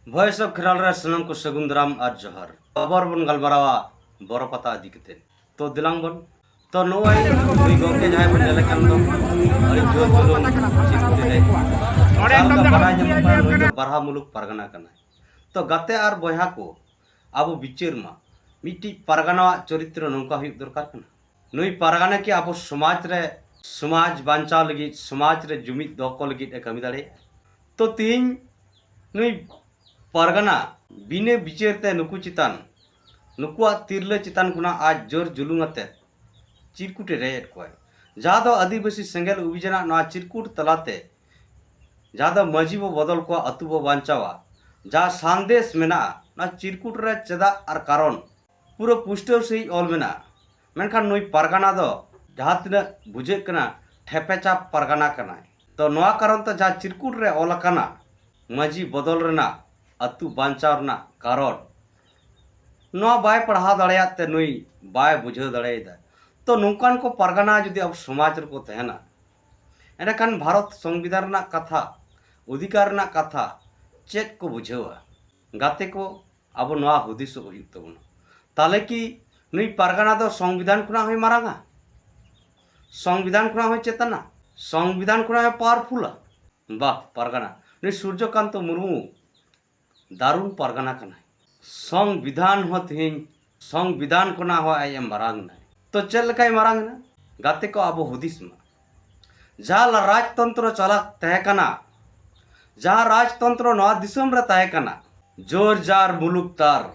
Voice of खराल रे सनम को सगुन दाराम और जोहार खबर बन गलमारावा बरो पता इदी कते तो दिलांग बन तो नोय नुई गोके जाय बन नेले कान दो अरि जोर जुलुम चिकुटे रे जाल का बड़ा जम का नुई दो बरहा मुलुक परगना कना तो गते आर बोया को अब बिचेर मा मिट्टी परगना चरित्र नौका हुई दरकार कना नुई परगना के अब समाज रे समाज बांचा लगी समाज रे जुमित दोको लगी ए कमी दाड़े तो तीन नुई परगना बिने बिचेरते नुकु चितान नुकुआ तिरले चितान खुना आज जोर जुलुंगते चिरकुटे रेट को जहाँ दो आदिवासी सेंगेल उबिजना ना चिरकुट तलाते जहाँ दो मजी बो बदल को अतु बो बांचावा जहाँ संदेश मेना ना चिरकुट रे चदा और कारण पूरा पुष्टर से ही ऑल मेना मेनखान नुई परगना दो जहाँ तिना बुझे कना ठेपेचा परगना कना तो नवा कारण तो जहाँ चिरकुट रे ऑल कना मजी बदल रेना अतु बांचावना कारण नवा बाय पढ़ा दाड़ेयाते नुई बाय बुझे दाड़ेदा तो नौकान को परगना जुदी अब समाज को तहना एंडखान भारत संविधान ना कथा अधिकार ना कथा चेक को बुझेवा गाते को अब नवा हुदिस हुयुग तबना ताले कि नुई परगना दो संविधान खुना होय मारांगा संविधान खुना होय चेतना संविधान खुना होय पावरफुल बा परगना नुई सूर्यकांत मुर्मू दारुण परगना कना संविधान हो तीन संविधान को ना हो आई मारांग ना तो चल का मारांग ना गाते को अब हुदिस मा जहाँ राजतंत्र चला तय कना जहाँ राजतंत्र नवा दिसम रे तय कना जोर जार मुलुक तार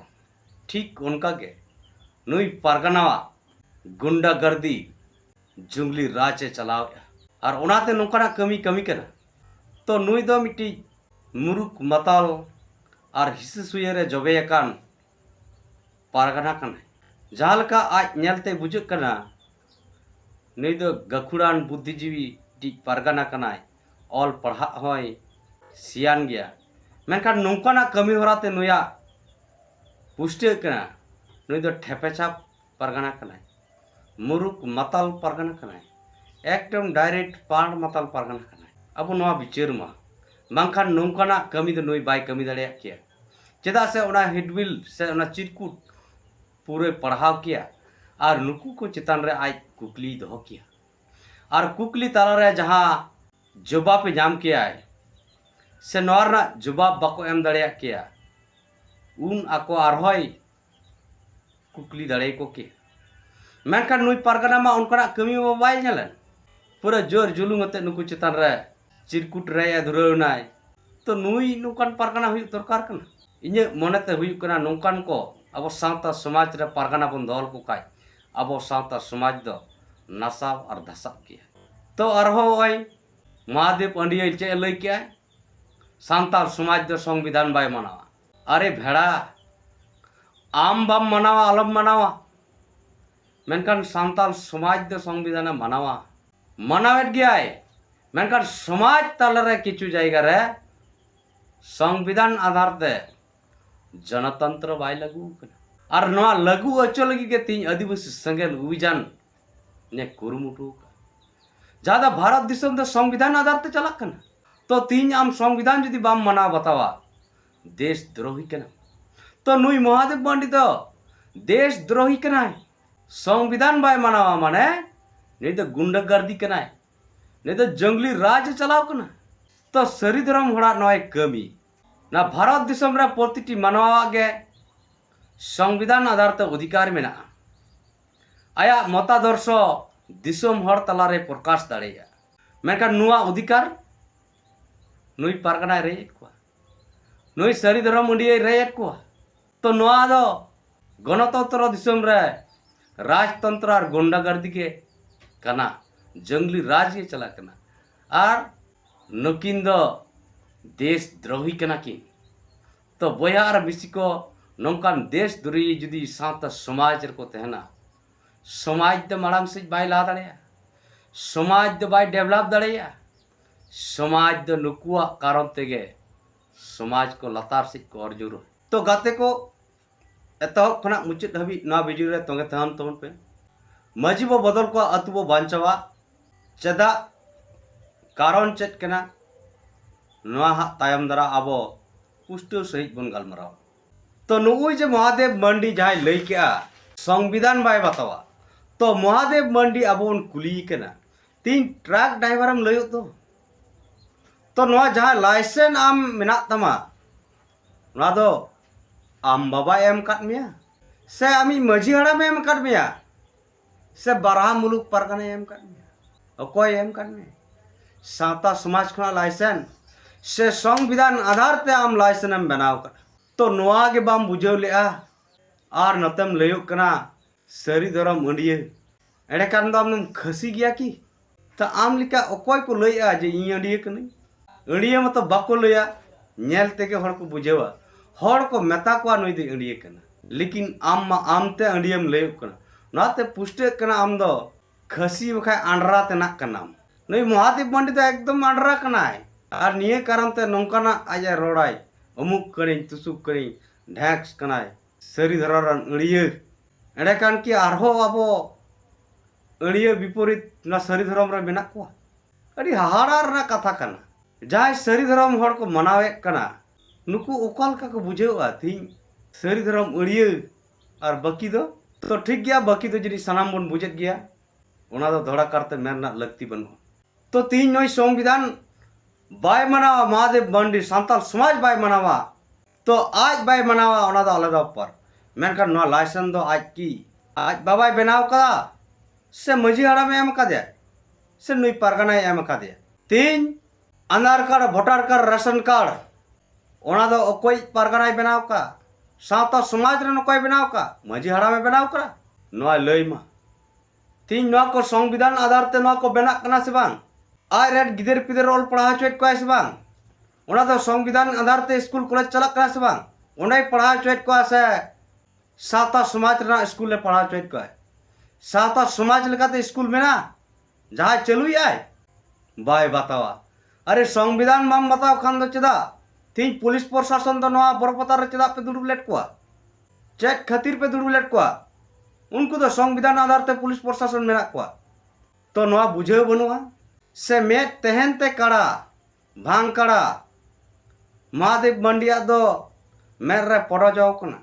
ठीक उनका के नुई परगना गुंडागर्दी जुंगली राज चलाव और उनाते नौकना कमी कमी कना तो नुई दो मिट्टी मुरुक मताल और हिस्से सुयरे जबेयाकान परगना कना जहाँ लका आज नेलते बुझे कना नुई दो गखुड़ान बुद्धिजीवी टी परगना कना ऑल पढ़ा होय सियान गया मेनखान नौकाना कमी होराते नुया पुष्टे कना नुई दो ठेपेचा परगना कना मुरुक मताल परगना कना एकदम डायरेक्ट पांड मताल परगना कना अब नवा बिचार मा बांखान नौकाना कमी दो नुई बाय कमी दाड़े किया चेदा से उना हिडविल से उना चिरकुट पूरे पढ़ाव किया और नुकु को चितान रे आज कुकली दो किया और कुकली ताला रे जहाँ जवाब पे जाम किया है से नौर ना जवाब बाको एम दाड़े किया उन आको आरहोय कुकली दाड़े को किया मेनखान नुई परगना मा उनका कमी मा बाय नेलन पूरा जोर जुलुंग अते नुकु चितान रे चिरकुट रे धुरावनाय तो नुई नौकान परगना हुई दरकार कना इnye मनते हुई कना नौकान को अब सावता समाज रे परगना बन दल को काय अब सावता समाज दो नशा और धसा किया तो अरहो ओय महादेव पंडिय चे लई किया सांताल समाज दो संविधान बाय मनावा अरे भेड़ा आम बाम मनावा अलम मनावा मेनखान सांताल समाज दो संविधान मनावा मनावेट गया है मेनखान समाज तालरे किछु जायगा रे संविधान आधार ते जनतंत्र बाय लागू कना और नवा लागू अचो लगी के तीन आदिवासी संगेल अभियान ने कुरुमुटु ज्यादा भारत दिसम दे संविधान आधार ते चला कना तो तीन आम संविधान जदि बाम मना बतावा देश द्रोही कना तो नुई महादेव पंडित देश द्रोही कना संविधान बाय मनावा माने नहीं तो गुंडागर्दी कना नहीं तो जंगली राज चलाव कना तो सरी धर्म हड़ा नय कमी ना भारत दिसम रे प्रतिटी मानवा गे संविधान आधार ते अधिकार मेना आया मतादर्श दिसम हर तलारे प्रकाश दाड़ेया मेनखान नुआ अधिकार नुई परगना रेट को नुई सरी धर्म मंडिय रेट को तो नुआ दो गणतंत्र दिसम रे राजतंत्र और गुंडागर्दी के कना जंगली राज के चला कना और नकिन दो देश द्रोही कना किन तो बया और बिसी को नौकान देश द्रोही जुदी सावता समाज को तहना समाज दो माड़ांग से बाय ला दाड़ेया समाज दो बाय डेवलप दाड़ेया समाज दो नुकुआ कारण तेगे समाज को लतार से को अर्जुर तो गाते को एतहब खना मुचाद हाबी ना वीडियो रे तोंगे तहन तोन पे मजी बो बदल को अतु बो बांचावा चदा कारण चेत कना नवा तायम दरा आबो पुष्टो सहित बन गलमाराव तो नुई जे महादेव मांडी जहाँ लई के संविधान बाय बतावा तो महादेव मांडी अब कुली कना तीन ट्रक ड्राइवर लय तो जहाँ लाइसेंस आम मेना तमा ना दो आम बाबा एम काट मिया से आमी मजी हड़ाम एम काट मिया से बारह मुलुक परगना एम काट मिया अकोय एम काट मिया सावता समाज खना लाइसेंस से संविधान आधार ते आम लाइसेंस एम बनाव का तो नोआ के बाम बुझाव लेआ और नतम लयुक कना सरी धरम अंडिया एड़े कारण दो आम खसी गया कि तो आम लिका अकोय को लया जे इ अंडिया कनी अंडिया मत बाको लया नेल तेगे हर को बुझावा हर को मेता को नई दे अंडिया कना लेकिन आमते अंडियम लयुक कना नाते पुष्टे कना आम दो खसी बखा आंडरा ते ना कना नई महादेव मांडी तो एकदम आंडरा कना और निये कारण ते नौकाना आजा रोड़ाई अमुक करी तुसुक करी ढैक्स कनाय सरी धरारान अंडिया एड़े कान की आरहो आबो अंडिया विपरीत ना सरी धरम रे मेना को अड़ी हाहाड़ार ना कथा कना जहाँ सरी धरम हर को मनावे कना नुकु ओकाल का को बुझेवा थी सरी धरम अंडिया और बाकी दो तो ठीक गया बाकी तो जरी सनाम बन बुझेत गया ओना दो धड़ा करते मेरना लगती बनो तो तीन नई संविधान बाय मनावा महादेव मांडी सांताल समाज बाय मनावा तो आज बाय मनावा ओना दो अलग पर मेनखान नो लाइसेंस दो आज की आज बाबाय बनाव कदा से मजी हड़ा में एम कदे से नई परगना एम कदे तीन Aadhaar card voter card ration card ओना दो अकोय परगना बनाव का सावता समाज रे नकोय बनाव का मजी हड़ा में बनाव करा नो लय मा तीन नो को संविधान आधार ते नो को बना कना से बांग आय रेड गिदर पिदर ऑल पढ़ा चोट को से बांग ओना दो संविधान आधार ते स्कूल कॉलेज चला कना से बांग ओनाय पढ़ा चोट को से सावता समाज रे स्कूल ले पढ़ा चोट को सावता समाज लेकाते स्कूल में ना जहाँ चलुई आय बाय बतावा अरे संविधान माम बताओ खान दो चदा तीन पुलिस प्रशासन दो नवा बरपता रे चदा पे दुड़ुब लेट को चेक खातिर पे दुड़ुब लेट को उनको तो संविधान आधार ते पुलिस प्रशासन मेना को तो नवा बुझे बनुआ से मे तेहन ते कड़ा भांग कड़ा महादेव मांडिया दो मेर रे पड़ा जाओ कना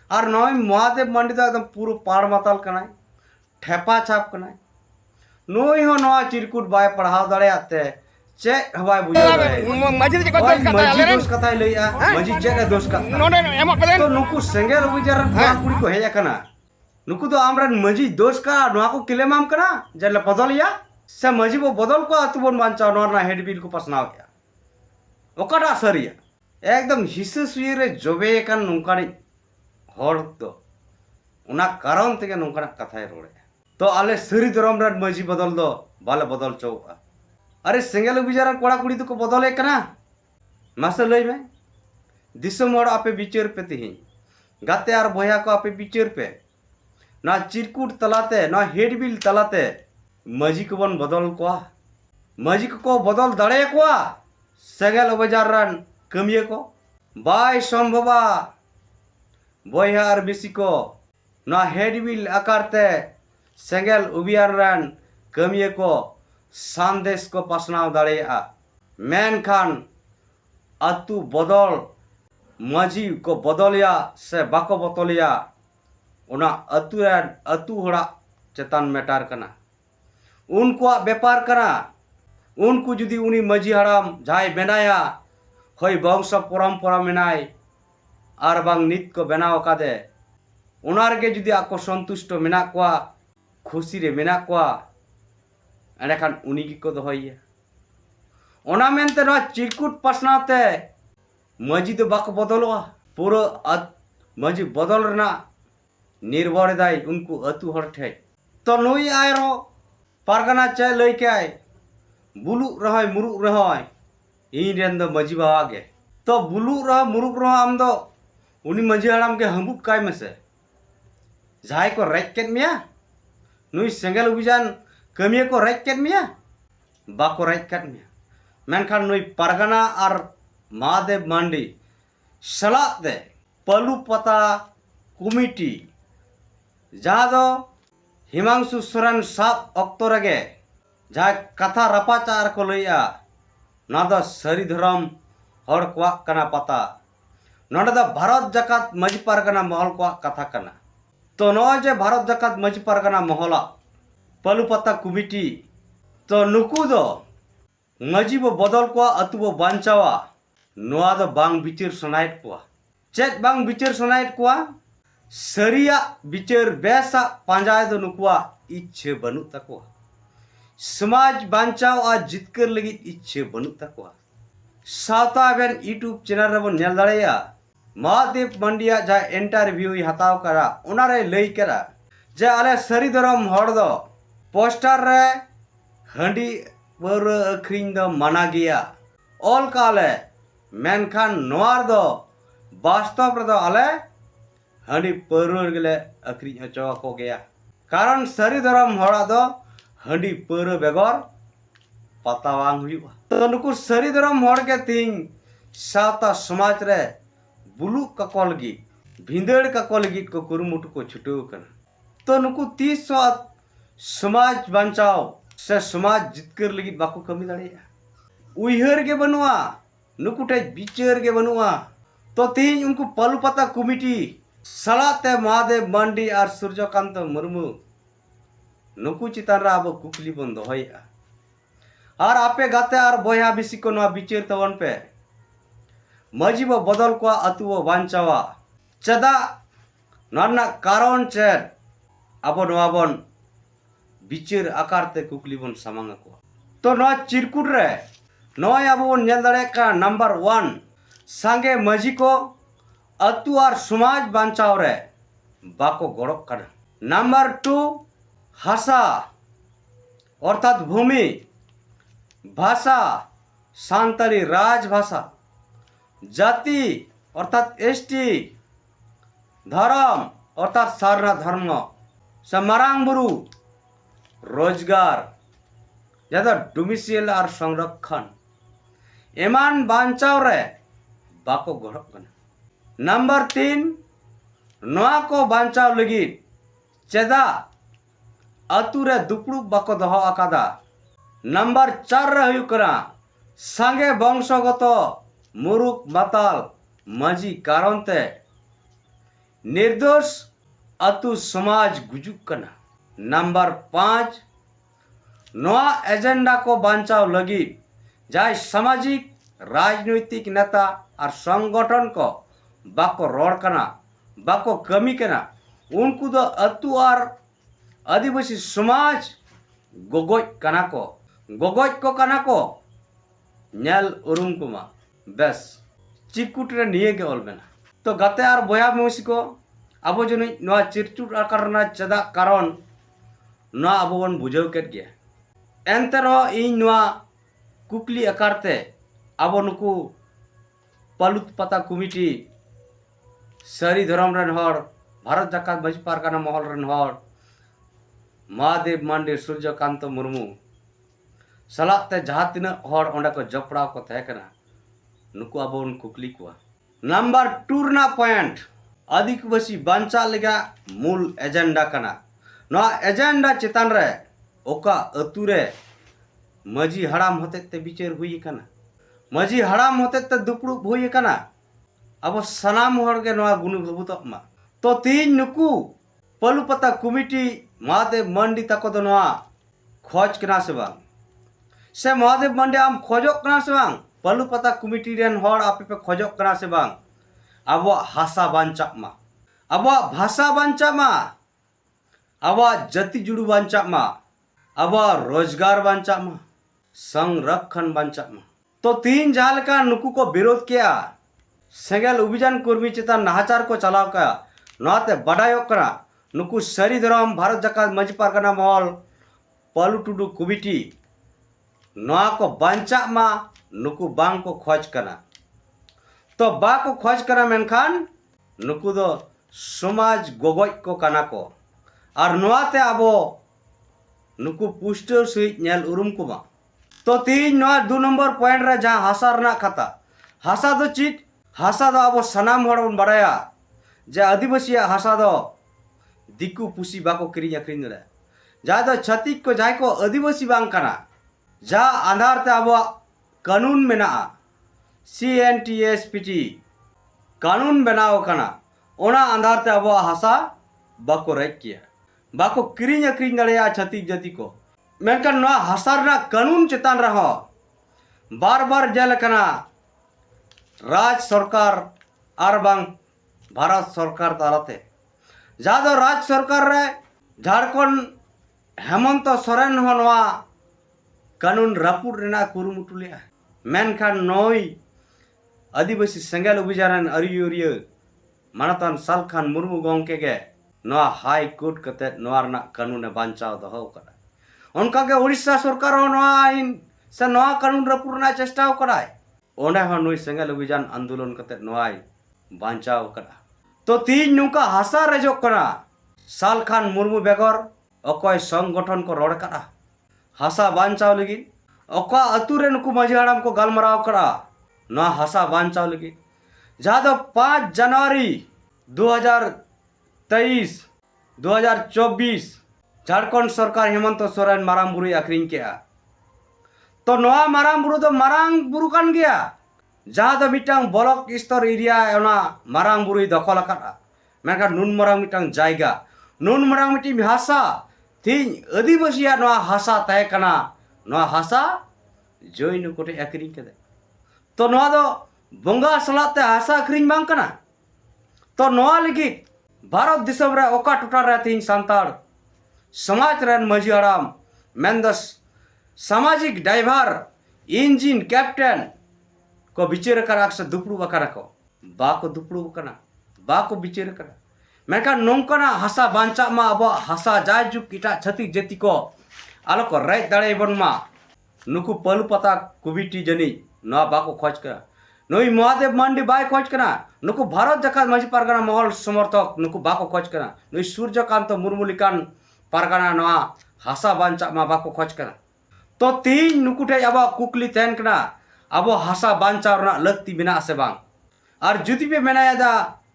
और नय महादेव मांडी दो एकदम पूरा पाड़ माताल कना ठेपा छाप कना नई हो नवा चिरकुट बाय पढ़ाव दाड़ेयाते चे हवाय बुझे मजी दोष कथा लइया मजी चे दोष का तो नुकु सेंगेल उबिजार कुड़ी को हेज कना नुकु तो आमरन मजी दोष का नवा को किलेमाम कना जले बदलिया से मजी बो बदल को अतु बन बांचा नोरना हेड बिल को पसनाव या ओकाटा सरिया एकदम हिस्से सुई रे जोबे कन नुकानी हर तो उना कारण तेगे नुकाना कथाय रोड़े तो आले सरी धरम रे मजी बदल दो बाले बदल चौआ अरे सेंगेल उबिजार कोड़ा कुड़ी तो को बदले कना मासे लई में दिसम हड़ आपे बिचार पे तिही गाते आर बया को आपे बिचार पे ना चिरकुट तलाते ना हेड बिल तलाते मजी को बन बदल को मजी को बदल दाड़े को सेंगेल उबिजार रन कमिए को बाय संभवा बया आर बिसी को ना हेड बिल आकारते सेंगेल उबियार रन कमिए को संदेश को पासनाव दाड़ेया मेनखान अतु बदल मजी को बदलिया से बाको बदलिया उना अतु हड़ा चेतान मेटार कना उनको व्यापार कना उनको जुदी उनी मजी हड़ाम जाय बनाया हई वंश परम्परा मेनाय आर बांग नित को बनाव कादे उनारगे जुदी आको संतुष्ट मेना कोआ खुशी रे मेना कोआ एंडेखान उनी को दोहैया ओना मेनते नोआ चिरकुट पासनाते मजी तो बाको बदलवा पूरा मजी बदल रना निर्भर दाय उनको अतु हर ठे तो नई आयरो पारगना चे लई के आय बुलुक रहय मुरुक रहय इन रेन दो मजी बाबा गे तो बुलुक रह मुरुक रह आम दो उनी मजी हड़ाम के हमुक काय मेसे जाय को रेज केट मिया नुई सेंगेल उबिजान कमिया को रेज केट मिया बाको रेज केट मिया मेनखान नुई पारगना और महादेव मांडी सलाते पलू पता कमिटी जहाँ दो हिमांशु सोरेन साब अक्तो रगे जहाँ कथा रपाचार को लैया ना दो सरी धरम हर क्वाक कना पता नोडे द भारत जाकात मजी पारगना महल को कथा कना तो नॉय जे भारत जाकात मजी पारगना महला पलुपता कमिटी तो नुकु दो मजी बो बदल को अतु बो बांचावा नोआ दो बांग बिचार सनाइट को चेत बांग बिचार सनाइट को सरिया बिचार बेसा पांजाय दो नुकुआ इच्छे बनु तको समाज बांचाव आ जितकर लगी इच्छे बनु तको सावता बेन यूट्यूब चैनल रे बन नेल दाड़ेया महादेव मंडिया जा इंटरव्यू हताव करा उनारे लई करा जे आले सरी धरम हड़ दो पोस्टर रे हंडी बर अखरिंग दो मना गया ऑल काले मेनखान नोआर दो वास्तव रे दो आले हंडी पर गेले अखरिंग हचो को गया कारण सरी धरम हड़ा दो हंडी पर बेगर पता वांग हुआ तो नुकु सरी धरम हड़ के तीन सावता समाज रे बुलू काको लगी भिंदड़ काको लगी को कुरुमुटु को छुटो कना तो नुकु 30 समाज बांचाव से समाज जितकर लगी बाको कमी दाड़ेया उइहर के बनुआ नुकु टे बिचार के बनुआ तो तीन उनको पलुपता कमिटी सलाते महादेव मंडी और सूर्यकांत मुर्मू नुकु चितान रा अब कुकली बन दोहया और आपे गाते और बोया बिसी को नवा बिचार तवन पे मजी बो बदल को अतु बो बांचावा चदा नन्ना कारण चेर अब नवा बन बिचार आकारते कुकली बन सामांग को तो नवा चिरकुट रे नवा अब बन नेल दाड़े का नंबर 1 सांगे मजी को अतु और समाज बांचाव रे बाको गड़क कना नंबर 2 हासा अर्थात भूमि भाषा सांताली राजभाषा जाति अर्थात एसटी धर्म अर्थात सारना धर्म समारांग बुरु रोजगार ज्यादा डोमिसाइल और संरक्षण एमान बांचाव रे बाको गड़क कना नंबर 3 नोआ को बांचाव लगी चेदा अतु रे दुपड़ू बाको दोहो आकादा नंबर 4 रे हुयु कना सांगे वंशगत मुरुक माताल मजी कारण ते निर्दोष अतु समाज गुजुक कना नंबर 5 नोआ एजेंडा को बांचाव लगी जाय सामाजिक राजनैतिक नेता और संगठन को बाको रोड कना बाको कमी कना उनको दो अतु और आदिवासी समाज गोगोज कना को कना को नेल उरुम कुमा बस चिकुट रे निये के ऑल बेना तो गाते और बोया मौसी को अब जन नोआ चिरचुट आकारना चदा कारण नोआ अब बन बुझाव केट गया एनते रो इन नोआ कुकली आकारते अब नुकु पलुपता कमिटी सरी धरम रन हड़ भारत जाकात मजी पारगना महल रन हड़ महादेव मंडी सूर्यकांत मुर्मू सलाते जहाँ तीना हड़ ओंडे को जपड़ा को तहे कना नुकु अब बन कुकली को नंबर 2 ना पॉइंट आदिवासी बांचा लेगा मूल एजेंडा कना नोआ एजेंडा चितान रे ओका अतु रे मजी हड़ाम होते ते बिचार हुई कना मजी हड़ाम होते ते दुपड़ू हुई कना अब सनाम हड़ के नोआ गुनु भबुत मा तो तीन नुकु पलुपता कमिटी महादेव मंडी तको दो नोआ खोज कना से बांग से महादेव मंडी आम खोजक कना से बांग पलुपता कमिटी रेन हड़ आपे पे खोजक कना से बांग अब हासा बांचा मा अब भाषा बांचा मा अब जाति जुड़ू बांचा मा अब रोजगार बांचा मा संरक्षण बांचा मा तो तीन जाल का नुकु को विरोध किया सेंगेल अभियान कर्मी चेतान नाहाचार को चलाव का नोते बडायो कना नुकु सरी धरम भारत जाकात मजी पारगना महल पलु टुडू कमिटी नोआ को बांचा मा नुकु बांग को खोज कना तो बा को खोज कना मेनखान नुकु दो समाज गोगोज को कना को और नोआते आबो नुकु पुष्टर सहित नेल उरुम कुमा तो तीन नोआ 2 नंबर पॉइंट रे जहाँ हासा रना खाता हासा दो चिट हासा दो आबो सनाम हड़ बन बड़ाया जे आदिवासी हासा दो दिकु पुसी बाको किरिंग अखरिंग रे जा दो छतिक को जाय को आदिवासी बांग कना जा आधार ते आबो कानून मेना CNTSPT कानून बनाव कना ओना आधार ते अब हासा बाको रेज किया बाको किरिंग अक्रिंग दड़ेया छत्तीक जाति को मेनकान नवा हासा रना कानून चेतान रहो बार बार जेल कना राज सरकार आर बांग भारत सरकार तालाते जहाँ दो राज सरकार रे झारखंड हेमंत सोरेन हो नवा कानून रापुर रेना कुरुमुटु लिया मेनखान नई आदिवासी सेंगेल अभियान अरियुरिया मानतान सालखान मुर्मू गंके के नवा हाई कोर्ट कते नवा रना कानून बांचाव दहो करा उनका के उड़ीसा सरकार हो नवा आइन से नवा कानून रापुर ना चेष्टा कराय ओंडे हो नुई सेंगेल अभियान आंदोलन कते नवा बांचाव करा तो तीन नुका हासा रेजो करा सालखान मुर्मू बेगर अकय संगठन को रोड करा हासा बांचाव लगी अका अतुरे नुकु माझी हाड़ाम को गालमराव करा नवा हासा बांचाव लगी जहाँ दो 5 जनवरी 2023 2024 झारखंड सरकार हेमंत सोरेन मारांग बुरुई आखरिंग किया तो नवा मारांग बुरु दो मारांग बुरु कान गया जहाँ दो मिटांग ब्लॉक स्तर एरिया ओना मारांग बुरुई दखल अकादा मेनका नुन मारांग मिटांग जायगा नुन मारांग मिटी हासा तीन आदिवासिया नवा हासा तय कना नवा हासा जोई नुकोटे आखरिंग केदे तो नवा दो बंगा सलाते हासा आखरिंग बांग कना तो नवा लगी भारत दिसम रे ओका टोटा रे तीन सांताड़ समाज रेन माझी हाड़ाम मेनदस सामाजिक ड्राइवर इंजिन कैप्टन को बिचेर करा से दुपड़ू बकरा को बाको दुपड़ू बकना बाको बिचेर करा मेनका नोंकना हासा बांचा मा अब हासा जायजु किटा छती जति को आलो को राय दाड़े बन मा नुकु पलु पता कुबिटी जनी न बाको खोज करा नई महादेव मंडी बाय खोज करा नुकु भारत जका माझी पारगना महल समर्थक नुकु बाको खोज करा नई सूर्यकांत मुर्मू लिकान पारगना नवा हासा बांचा मा बाको खोज करा तो तीन नुकुटे अब कुकली तहन कना अब हासा बांचाव लगती मेना से बांग और जुदी पे मेनाया दा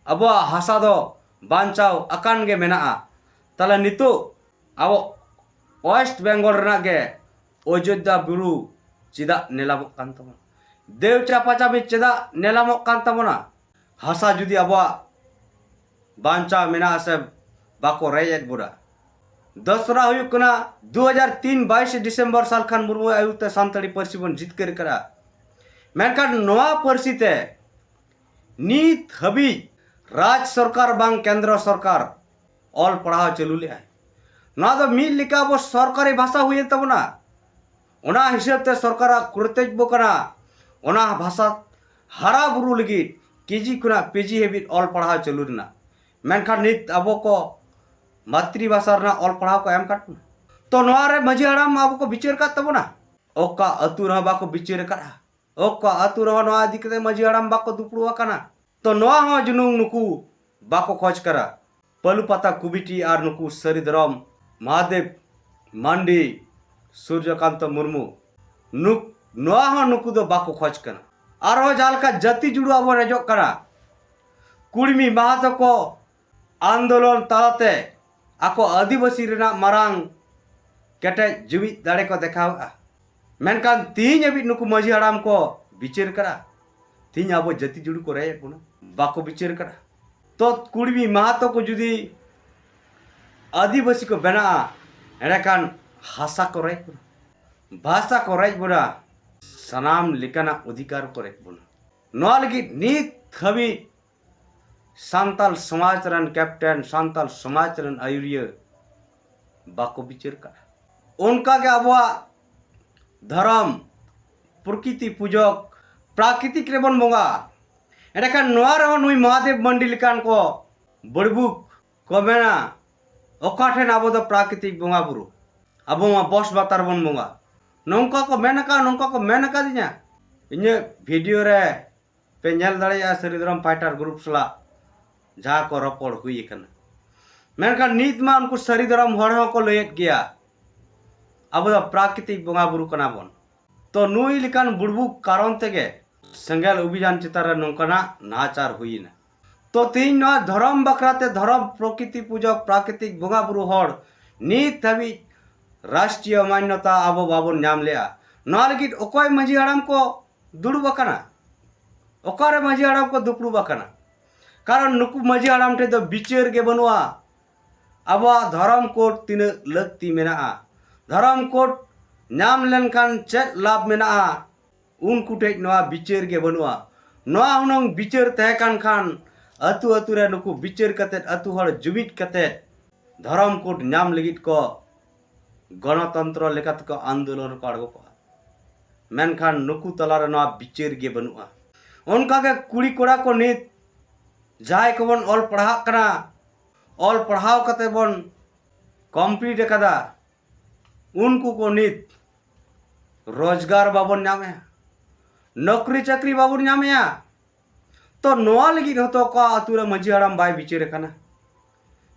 अब हासा दो बांचाव अकान गे मेना तला नितो अब वेस्ट बेंगल रना गे अयोध्या बुरु चिदा नेलामो कान तबना देव चापाचा भी चिदा नेलामो कान तबना हासा जुदी अब बांचाव मेना से बाको रेयत बुरा दसरा हुई कना 2003 22 डिसेंबर साल खान मुर्मू आयुक्त सानताड़ी पार्सी बन जितकर करा मेनका नवा पार्सी ते नीत हबी राज सरकार बांग केंद्र सरकार ऑल पढ़ाव चलू ले ना तो मिल लिका वो सरकारी भाषा हुई तबना ओना हिसाब ते सरकार कृतज्ञ कना ओना भाषा हरा बुरु लगी केजी कुना पेजी हेबी ऑल पढ़ाव चलू ना मेनका नीत अब को मातृभाषा रना ऑल पढ़ाव को एम काट तो नवा रे माझी हाड़ाम अब को बिचेर का तबना ओका अतु रहा बाको बिचेर करा ओका अतु रहा नवा दिकते माझी हाड़ाम बाको दुपड़ुआ कना तो नवा हो जुनुंग नुकु बाको खोज करा पलु पता कुबिटी आर नुकु सरिधरम महादेव मंडी सूर्यकांत मुर्मू नुक नवा हो नुकु दो बाको खोज कना आर हो जाल का जति जुड़ू अब रेजो करा कुड़मी महातो को आंदोलन तालाते आको आदिवासी रेना मारांग केटे जीवित दाड़े को देखावा मेनकान तीन अभी नुकु माझी हाड़ाम को बिचेर करा तीन अब जति जुड़ू को रे बुना बाको बिचेर करा तो कुड़मी महातो को जुदी आदिवासी को बना एड़ेकान हासा को रे बुना भाषा को रे बुना सनाम लिकाना अधिकार को रे बुना नवा लगी नीत हबी सांताल समाज रन कैप्टन सांताल समाज रन आयुरिया बाको बिचेर करा उनका के अब धर्म प्रकृति पूजक प्राकृतिक रेबन बोंगा एंडखान नवा रहो नुई महादेव मंडी लिकान को बड़बुक को मेना ओकाठेन अब दो प्राकृतिक बोंगा बुरु अब मा बस बातार बन बोंगा नौका को मेनका दिया इन वीडियो रे पे नेल दाड़ेया सरिधरम फाइटर ग्रुप सला जहाँ को रपड़ हुई कना मेनखान नीत मा उनको सरिधरम हड़ को लयत गया अब दो प्राकृतिक बोंगा बुरु कना बन तो नुई लिकान बुड़बुक कारण तेगे सेंगेल अभियान चितार नौकाना नाचार हुई ना तो तीन नवा धर्म बखराते धर्म प्रकृति पूजक प्राकृतिक बोंगा बुरु हड़ नीत हबी राष्ट्रीय मान्यता अब बाबन नाम लिया नवा लगित ओकय माझी हाड़ाम को दुड़ुब कना ओकारे माझी हाड़ाम को दुपड़ुब कना कारण नुकु मजी हड़ाम ठे विचार के बनुआ अब धर्म कोड तीन लगती मेना धर्म कोड नाम लेनखान चेक लाभ मेना उनको ठे नवा विचार के बनुआ नवा हुनंग विचार तहकान खान अतु अतु रे नुकु विचार कते अतु हड़ जुमित कते धर्म कोड नाम लगित को गणतंत्र लेकात को आंदोलन को अड़गो को मेनखान नुकु तलारे नवा विचार के बनुआ उनका के कुड़ी कोड़ा को नित जाय को बन ऑल पढ़ा कना ऑल पढ़ाव कते बन कंप्लीट कदा उनको को नित रोजगार बाबन नामे नौकरी चाकरी बाबन नामे तो नवा लगी हतो का अतुरे मजी हड़ाम बाय विचार कना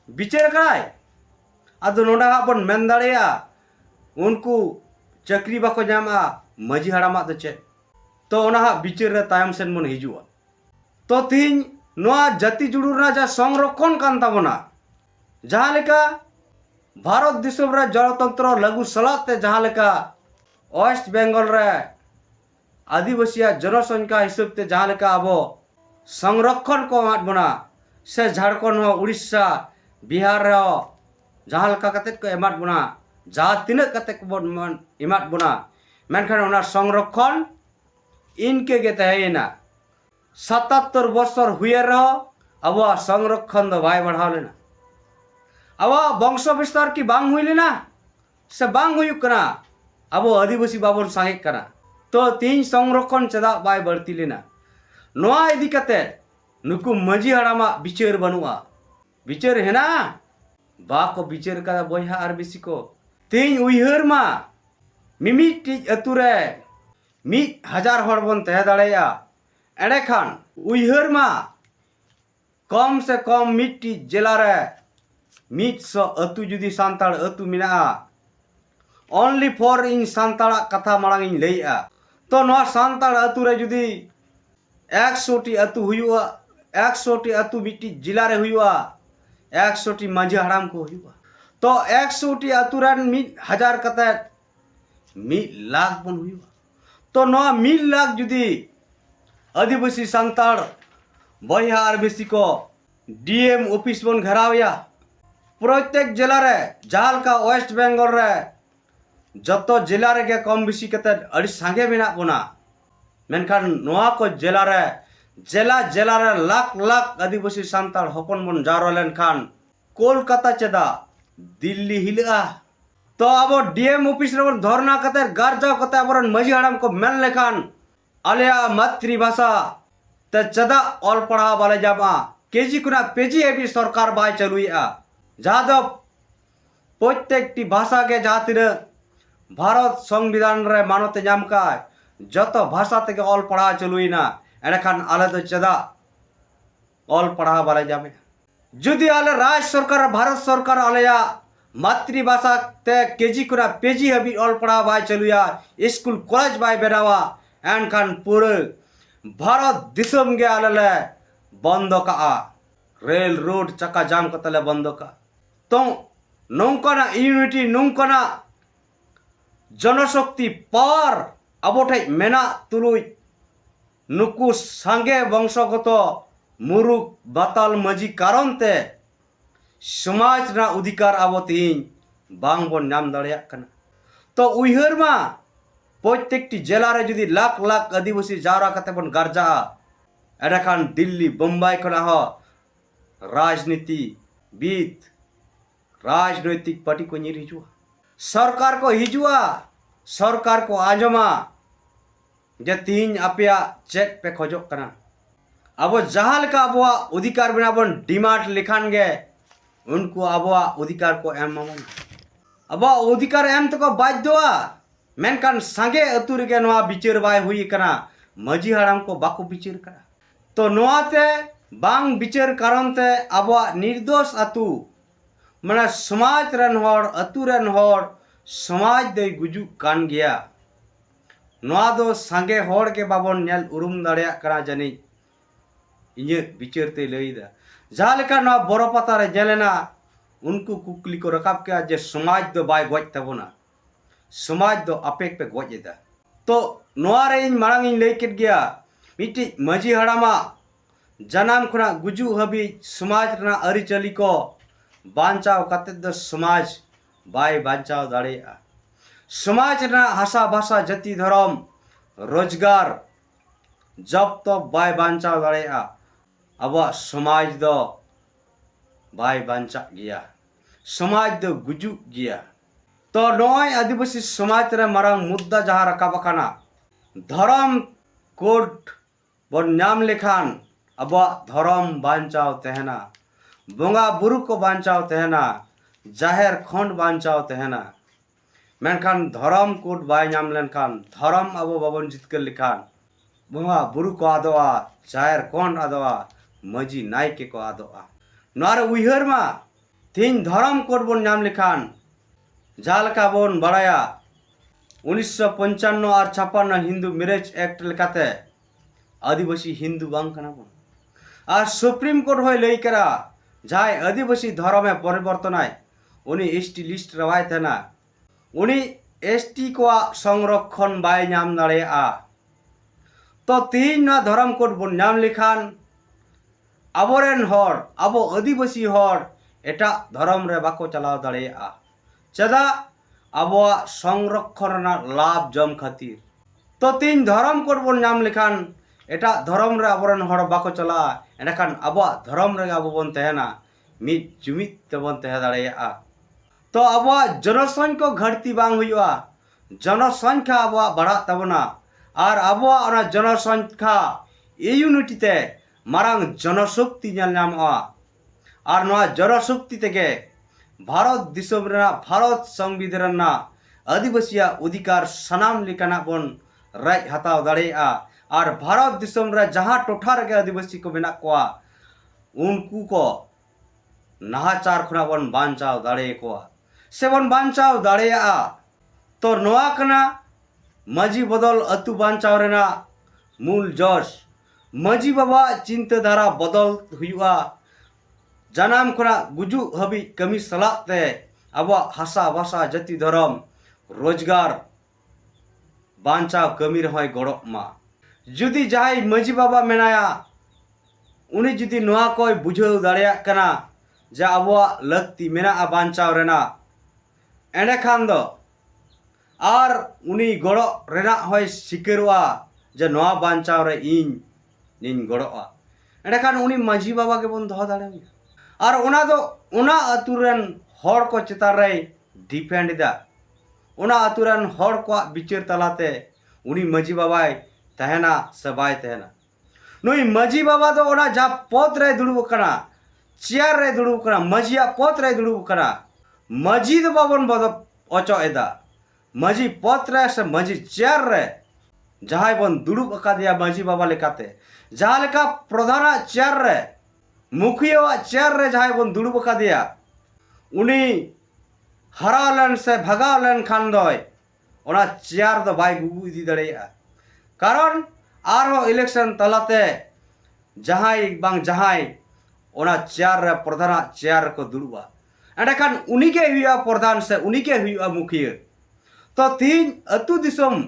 विचार कराय अदो नोडा बन मेन दाड़ेया उनको चाकरी बाको नामा मजी हड़ामा दो चे तो ओना विचार रे तायम सेन मन हिजुआ तो तीन नवा जाति जुड़ुरना जा संरक्षण कान ताबोना जहां लेका भारत दिसम रे गणतंत्र लागू सलाते जहां लेका वेस्ट बेंगल रे आदिवासी जनसंख्या हिसाब ते जहां लेका अबो संरक्षण को मात बना से झारखंड हो उड़ीसा बिहार रे जहां लेका कते को एमात बना जहां तिना कते को बन एमात बना मेनखान ओना संरक्षण इनके गे तहेना 77 बछर हुए रहो अब संरक्षण दो भाई बढ़ाव लेना अब वंश विस्तार की बांग हुई लेना से बांग हुई कना अब आदिवासी बाबन सांगे कना तो तीन संरक्षण चदा बाय बढ़ती लेना नवा इदी कते नुकु मजी हड़ामा विचार बनुआ विचार है ना बाको विचार का बया आर बेसी को तीन उइहर मा मिमिट अतुरे 1000 हड़ बन तह दाड़ेया एड़े खान उइहर मा कम से कम मिट्टी जिला रे 100 अतु जुदी सांताड़ अतु मिना ओनली फॉर इन सांताड़ा कथा मांग इन लैया तो नवा सांताड़ अतु रे जुदी 100 टी अतु हुआ 100 टी अतु मिट्टी जिला रे हुआ 100 टी मजी हड़ाम को हुआ तो 100 टी अतु रे 1000 कते 1 लाख बन हुआ तो नवा 1 लाख जुदी आदिवासी सांताड़ बया आर बेसी को डीएम ऑफिस बन घरावया प्रत्येक जिला रे जहाल का वेस्ट बेंगल रे जतो जिला रे के कम बेसी कते अड़ी सांगे मेना बना मेनखान नवा को जिला रे लाख लाख आदिवासी सांताड़ हपन बन जारो लेनखान कोलकाता चेदा दिल्ली हिलआ तो अब डीएम ऑफिस रे बन धरना कते गारजा कते अबरन मजी हड़ाम को मेन लेखान आलिया मातृभाषा ते चदा ऑल पढ़ा वाले जाबा केजी कुना पेजी एबी सरकार बाय चलुइया जहाँ दो प्रत्येक टी भाषा के जहाँ तीन भारत संविधान रे मानते नाम का जतो भाषा ते ऑल पढ़ा चलुइना एड़खान आले तो चदा ऑल पढ़ा वाले जाबे जुदी आले राज्य सरकार भारत सरकार आलेया मातृभाषा ते केजी कुना पेजी हबी ऑल पढ़ा बाय चलुया स्कूल कॉलेज बाय बेनावा एनखान पूरे भारत दिसम गे आले बंद का रेल रोड चक्का जाम कतले बंद का तो नौकाना यूनिटी नौकाना जनशक्ति पार अबोठे मेना तुलुई नुकु सांगे वंशगत मुरुक बाताल मजी कारण ते समाज ना अधिकार अब तीन बांग बन नाम दाड़िया कना तो उइहर मा प्रत्येक जिला रे जुदी लाख लाख आदिवासी जावरा कते बन गारजा एड़ाखान दिल्ली बम्बई कना हो राजनीति बीत राजनैतिक पार्टी को निर हिजुआ सरकार को हिजुआ सरकार को आजमा जे तीन अपया चेक पे खोजो कना अब जहां लेका अबवा अधिकार बिना बन डिमांड लिखान गे उनको अबवा अधिकार को एम अब अधिकार एम तो को बाध्यवा मेनकान सांगे अतु रेगे नवा विचार बाय हुई कना मजी हड़ाम को बाको विचार करा तो नवाते बांग विचार कारण ते अबवा निर्दोष अतु माने समाज रन होड़ अतु रन होड़ समाज दे गुजु कान गया नवा दो सांगे होड़ के बाबन नेल उरुम दाड़िया करा जानी इnye विचार ते लईदा जहां लेका नवा बरो पता रे जेलेना उनको कुकली को रकाब के जे समाज दो बाय गoj तबोना समाज दो अपेक पे गoj तो नवा रे इन मांग इन लई केट गया मिटी मजी हड़ामा जनाम खुना गुजु हबी समाज रना अरिचली को बांचाव कते द समाज बाय बांचाव दाड़ेया समाज रना हासा भाषा जाति धर्म रोजगार जब तो बाय बांचाव दाड़ेया अब समाज दो बाय बांचा गया समाज दो गुजु गया तो नय आदिवासी समाज रे मारंग मुद्दा जहाँ रकाबकाना धर्म कोड बन नाम लेखान अब धर्म बांचाव तहना बोंगा बुरु को बांचाव तहना जाहिर खंड बांचाव तहना मेनखान धर्म कोड बाय नाम लेनखान धर्म अब बाबन जितकर लिखान बोंगा बुरु को आदोआ जाहिर खंड आदोआ मजी नायके को आदोआ नार उइहर मा तीन धर्म कोड बन नाम लिखान जालका बन बड़ाया 1955 और 56 हिंदू मैरिज एक्ट लेकाते आदिवासी हिंदू बांग कना बन और सुप्रीम कोर्ट होय लई करा जाय आदिवासी धर्म में परिवर्तन आय उनी एसटी लिस्ट रवाय थना उनी एसटी को संरक्षण बाय नाम दाड़ेया तो तीन ना धर्म कोड बन नाम लिखान आबोरेन हर आबो आदिवासी हर एटा धर्म रे बाको चलाव दाड़ेया चदा आबो संरक्षण लाभ जम खातिर तो तीन धर्म कोड बन नाम लिखान एटा धर्म रे आबोरेन हर बाको चला एनखान आबो धर्म रे आबो बन तहना मिद जुमिद तबन तह दाड़ेया तो आबो जनसंख्या घटती बांग हुआ जनसंख्या आबो बढ़ा तबना और आबो ओना जनसंख्या यूनिटी ते मारांग जनशक्ति नामा और नवा जनशक्ति तेगे भारत दिसम रेना भारत संविधान आदिवासी अधिकार सनाम लेकाना बन राय हताव दाड़ेया और भारत दिसम रे जहाँ टोठा रे आदिवासी को मेना कोआ उनको को नाहाचार खुना बन बांचाव दाड़े कोआ से बन बांचाव दाड़ेया तो नवा कना मजी बदल अतु बांचाव रेना मूल जस मजी बाबा चिंताधारा बदल हुआ जनाम खुना गुजु हबी कमी सलाते अब हासा भाषा जाति धर्म रोजगार बांचाव कमी रही गड़ो मा जुदी जहाई मजी बाबा मेनाया उनी जुदी नोआ कोई बुझाव दाड़ेया कना जे अब लक्ति मेना बांचाव रेना एंडेखान दो और उनी गड़ो रेना होय सिकेरवा जे नोआ बांचाव रे इन गड़ोआ एंडेखान उनी मजी बाबा के बन दो दाड़ेया और उना दो उना अतुरन हर को चेतान रे डिपेंड दा उना अतुरन हर को बिचार तलाते उनी मजी बाबाय तहना सबाय तहना नुई मजी बाबा दो उना जा पद रे दुड़ुब कना चेयर रे दुड़ुब कना मजिया पद रे दुड़ुब कना मजी दो बाबन बद अचो एदा मजी पद रे से मजी चेयर रे जहां बन दुड़ुब अकादिया मजी बाबा लेकाते जहां लेका प्रधान चेयर रे मुखिया चेयर रे जहां बन दुड़ुब अकादिया उनी हरालन से भगालन खान दोय ओना चेयर दो बाय गुगु इदी दाड़ेया कारण आरो इलेक्शन तलाते जहां बांग जहां ओना चेयर रे प्रधान चेयर को दुड़ुबा एंडेखान उनी के हुआ प्रधान से उनी के हुआ मुखिया तो तीन अतु दिसम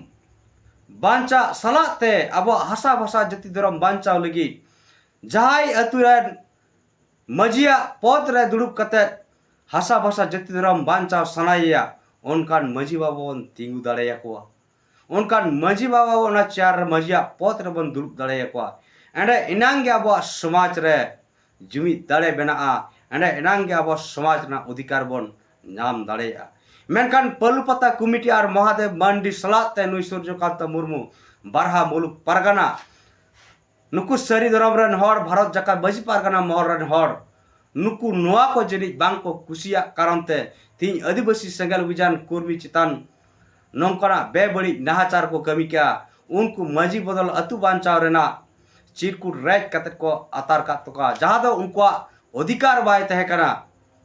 बांचा सलाते अब हासा भाषा जाति धर्म बांचाव लगी जहां अतुरन मजिया पद रे दुड़ुब कते हासा भाषा जाति धर्म बांचाव सनाइया उनकान मजी बाबा बन तिंगु दाड़ेया कोआ उनकान मजी बाबा ओना चेयर मजिया पद रे बन दुड़ुब दाड़ेया कोआ एंडे इनांगे अब समाज रे जुमिद दाड़े बेनाआ एंडे इनांगे अब समाज ना अधिकार बन नाम दाड़ेया मेनखान पलुपता कमिटी और महादेव मांडी सलाते नुई सूर्यकांत मुर्मू बारहा मुलुक परगना नुकु सरी धर्म रन हर भारत जाका बजी परगना महर रन हर नुकु नोआ को जनी बांग को कुसिया कारण ते तीन आदिवासी सेंगल विजान कर्मी चितान नौकरा बेबड़ी नाहाचार को कमी क्या उनको मजी बदल अतु बांचाव रेना चिरकुट रैज कते को आतार का तो जहाँ दो उनको अधिकार बाय तहे कना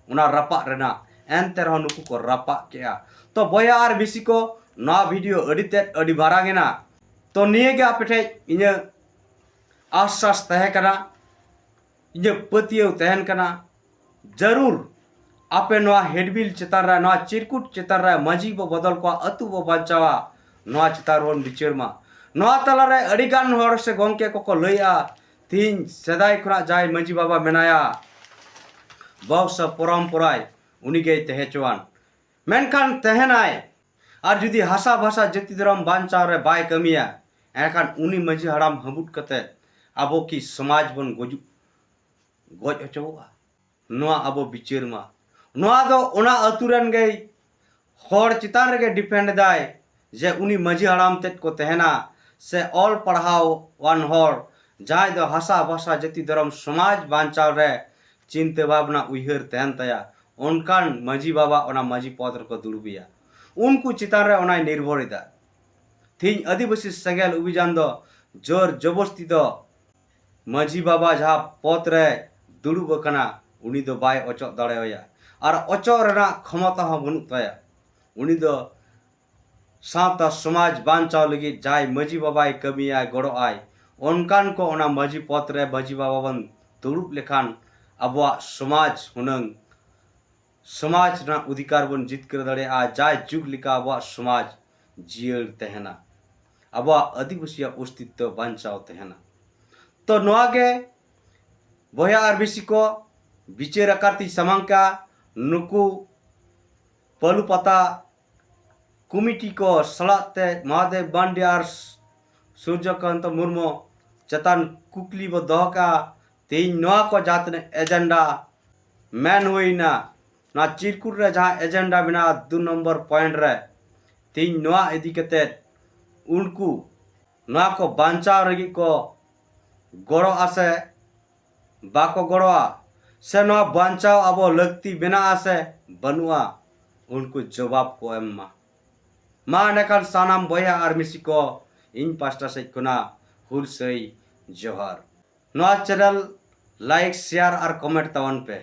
उना रपा रेना एनते रहो नुकु को रपा क्या तो बया और बिसी को ना वीडियो अडिते अडी बारांगेना तो निये के आपे इन आश्वास तहे कना इन पतियो तहन कना जरूर आपे नवा हेडबिल चेतान रा नवा चिरकुट चेतान रा मजी बो बदल को अतु बो बांचावा नवा चेतान रोन बिचार मा नवा तला रे अडिगान हर से गंके को लैया तीन सेदाय खुना जाय मांझी बाबा मेनाया बंश परम्पराय उनीगे तहेचवान मेनखान तहनाय और जुदी हासा भाषा जाति धर्म बांचाव रे बाय कमिया एनखान उनी मांझी हड़ाम हबुट कते आबो की समाज बन गज हचोआ नोआ आबो बिचार मा नोआ दो ओना अतुरन गई हर चितान रेगे डिपेंड दाय जे उनी मांझी हड़ाम तेज को तहना से ऑल पढ़ाव वान हर जहां दो हासा भाषा जाति धर्म समाज बांचाव रे चिंता भावना उइहर तहन तया उनकान मांझी बाबा ओना मांझी पद रको दुड़बिया उनको चितान रे ओना निर्भर दा थी आदिवासी सेगेल अभियान दो जोर जबरस्ती दो मांझी बाबा जहाँ पद रे दुड़ुब कना उनी दो बाय अचो दाड़ेया और अचो रेना क्षमता हो बनुक ताया उनी दो सावता समाज बांचाव लगी जाय मांझी बाबाय कमिया गड़ो आय उनकान को ओना मांझी पद रे मांझी बाबा बन दुड़ुब लेखान अबवा समाज हुनंग समाज ना अधिकार बन जितकर दड़े आ जाय जुग लिका अबवा समाज जियर तहना अबवा आदिवासी अस्तित्व बांचाव तहना तो नोआगे बया आरबीसी को बिचेर अकारती समांका नुकु पलुपता कमिटी को सलाते महादेव बांडियार सूर्यकांत मुर्मू चतान कुकली ब दहका तेज नोआ को जातने एजेंडा मैन हुईना ना चिरकुट रे जहाँ एजेंडा बिना 2 नंबर पॉइंट रे तेज नोआ इदी कते उनको नोआ को बांचाव रगी को गड़ो आसे बाको गड़ोआ से नोआ बांचाव अबो लगती बिना आसे बनुआ उनको जवाब को एम्मा मा नेकान सानाम बया आर्मिसी को इन पास्टा से खुना हुल सही जोहार नोआ चैनल लाइक शेयर और कमेंट तवन पे।